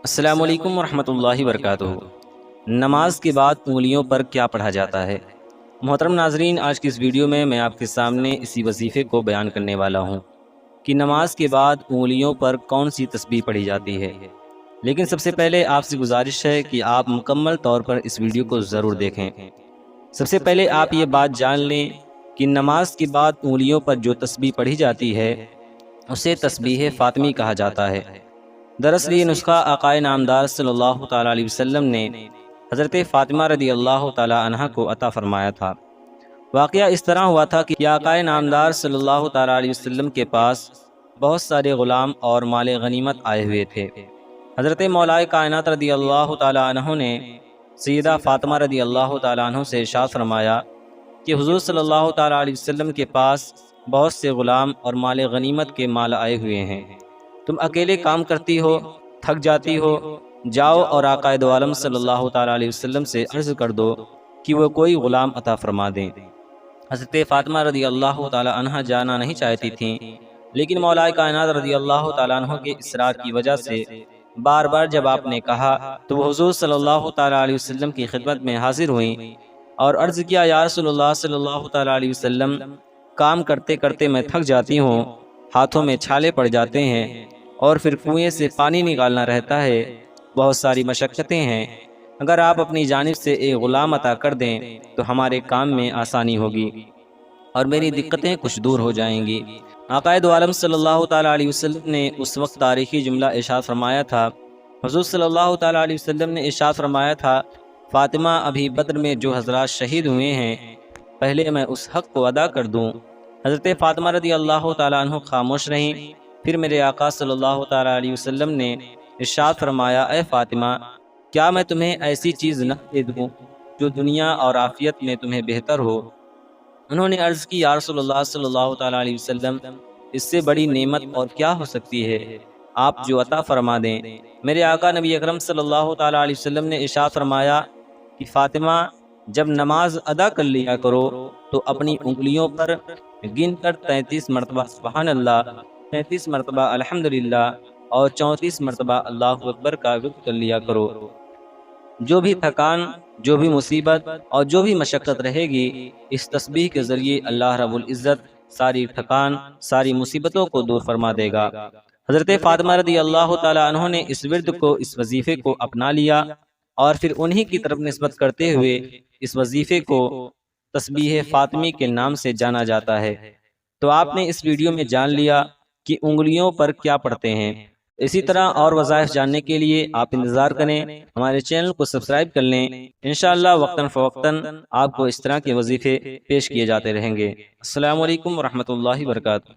السلام علیکم ورحمۃ اللہ وبرکاتہ۔ نماز کے بعد انگلیوں پر کیا پڑھا جاتا ہے؟ محترم ناظرین، آج کی اس ویڈیو میں آپ کے سامنے اسی وظیفے کو بیان کرنے والا ہوں کہ نماز کے بعد انگلیوں پر کون سی تسبیح پڑھی جاتی ہے۔ لیکن سب سے پہلے آپ سے گزارش ہے کہ آپ مکمل طور پر اس ویڈیو کو ضرور دیکھیں۔ سب سے پہلے آپ یہ بات جان لیں کہ نماز کے بعد انگلیوں پر جو تسبیح پڑھی جاتی ہے اسے تسبیح فاطمی کہا جاتا ہے۔ دراصل یہ نسخہ آقائے نامدار صلی اللہ تعالیٰ علیہ وسلم نے حضرت فاطمہ رضی اللہ تعالیٰ عنہ کو عطا فرمایا تھا۔ واقعہ اس طرح ہوا تھا کہ آقائے نامدار صلی اللہ تعالیٰ علیہ وسلم کے پاس بہت سارے غلام اور مال غنیمت آئے ہوئے تھے۔ حضرت مولائے کائنات رضی اللہ تعالیٰ عنہ نے سیدہ فاطمہ رضی اللہ تعالیٰ عنہ سے ارشاد فرمایا کہ حضور صلی اللہ تعالیٰ علیہ وسلم کے پاس بہت سے غلام اور مال غنیمت کے مال آئے ہوئے ہیں، تم اکیلے کام کرتی ہو، تھک جاتی ہو، جاؤ اور آقائے دو عالم صلی اللہ تعالیٰ علیہ وسلم سے عرض کر دو کہ وہ کوئی غلام عطا فرما دیں۔ حضرت فاطمہ رضی اللہ تعالیٰ عنہ جانا نہیں چاہتی تھیں، لیکن مولا کائنات رضی اللہ تعالیٰ عنہ کے اصرار کی وجہ سے بار بار جب آپ نے کہا تو وہ حضور صلی اللہ تعالیٰ علیہ وسلم کی خدمت میں حاضر ہوئیں اور عرض کیا، یا رسول اللہ صلی اللہ تعالیٰ علیہ وسلم، کام کرتے کرتے میں تھک جاتی ہوں، ہاتھوں میں چھالے پڑ جاتے ہیں اور پھر کنویں سے پانی نکالنا رہتا ہے، بہت ساری مشقتیں ہیں، اگر آپ اپنی جانب سے ایک غلام عطا کر دیں تو ہمارے کام میں آسانی ہوگی اور میری دقتیں کچھ دور ہو جائیں گی۔ آقائے دو عالم صلی اللہ تعالیٰ علیہ وسلم نے اس وقت تاریخی جملہ ارشاد فرمایا تھا، حضور صلی اللہ تعالیٰ علیہ وسلم نے ارشاد فرمایا تھا، فاطمہ ابھی بدر میں جو حضرات شہید ہوئے ہیں پہلے میں اس حق کو ادا کر دوں۔ حضرت فاطمہ رضی اللہ تعالیٰ عنہ خاموش رہیں، پھر میرے آقا صلی اللہ تعالیٰ علیہ وسلم نے ارشاد فرمایا، اے فاطمہ، کیا میں تمہیں ایسی چیز نہ دے دوں جو دنیا اور عافیت میں تمہیں بہتر ہو؟ انہوں نے عرض کی، یا رسول اللہ صلی اللہ تعالیٰ علیہ وسلم، اس سے بڑی نعمت اور کیا ہو سکتی ہے، آپ جو عطا فرما دیں۔ میرے آقا نبی اکرم صلی اللہ تعالیٰ علیہ وسلم نے ارشاد فرمایا کہ فاطمہ، جب نماز ادا کر لیا کرو تو اپنی انگلیوں پر گن کر 33 مرتبہ سبحان اللہ، 33 مرتبہ الحمدللہ اور 34 مرتبہ اللہ اکبر کا ذکر کر لیا کرو۔ جو بھی تھکان، جو بھی مصیبت اور جو بھی مشقت رہے گی، اس تسبیح کے ذریعے اللہ رب العزت ساری تھکان، ساری مصیبتوں کو دور فرما دے گا۔ حضرت فاطمہ رضی اللہ تعالیٰ عنہ نے اس ورد کو، اس وظیفے کو اپنا لیا اور پھر انہی کی طرف نسبت کرتے ہوئے اس وظیفے کو تسبیح فاطمی کے نام سے جانا جاتا ہے۔ تو آپ نے اس ویڈیو میں جان لیا کہ انگلیوں پر کیا پڑھتے ہیں۔ اسی طرح اور وظائف جاننے کے لیے آپ انتظار کریں، ہمارے چینل کو سبسکرائب کر لیں، انشاءاللہ وقتاً فوقتاً آپ کو اس طرح کے وظیفے پیش کیے جاتے رہیں گے۔ السلام علیکم ورحمۃ اللہ وبرکاتہ۔